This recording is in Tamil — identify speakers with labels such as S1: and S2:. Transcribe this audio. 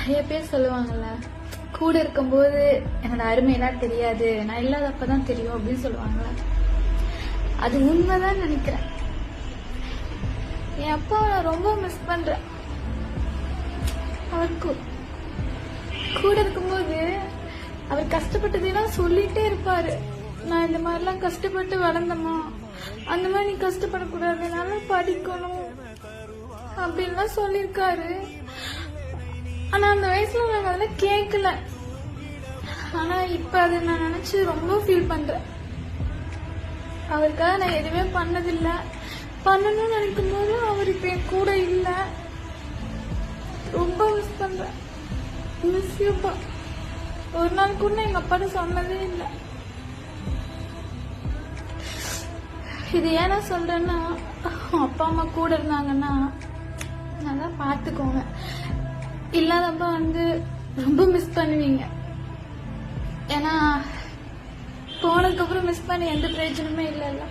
S1: நிறைய பேர் சொல்லுவாங்கல்ல, கூட இருக்கும்போது என்னோட அருமையெல்லாம் தெரியாது, நான் இல்லாதப்பதான் தெரியும் அப்படின்னு சொல்லுவாங்கல்ல. அது உண்மைதான் நினைக்கிறேன். என் அப்பா நான் ரொம்ப மிஸ் பண்றேன். அவருக்கு கூட இருக்கும்போது அவர் கஷ்டப்பட்டதெல்லாம் சொல்லிட்டே இருப்பாரு. நான் இந்த மாதிரிலாம் கஷ்டப்பட்டு வளர்ந்தம்மா, அந்த மாதிரி நீ கஷ்டப்படக்கூடாது, நல்லா படிக்கணும் அப்படின்லாம் சொல்லியிருக்காரு. ஆனா அந்த வயசுல நாங்க அதெல்லாம் கேட்கல. ஆனா இப்ப அதை நான் நினைச்சு ரொம்ப ஃபீல் பண்றேன். அவருக்காக நான் எதுவுமே பண்ணதில்லை. பண்ணணும்னு நினைக்கும் போது அவர் இப்ப என் கூட இல்ல. ரொம்ப மிஸ் பண்றேன். மிஸ் யூப்பா. ஒரு நாள் கூட எங்க அப்பாட்ட சொன்னதே இல்லை. இது ஏன்னா சொல்றேன்னா, அப்பா அம்மா கூட இருந்தாங்கன்னா நல்லா பாத்துக்கோங்க. இல்லாதப்ப ரொம்ப மிஸ் பண்ணுவீங்க. ஏன்னா போனதுக்கு அப்புறம் மிஸ் பண்ணி எந்த பிரயோஜனமே இல்லைல்ல.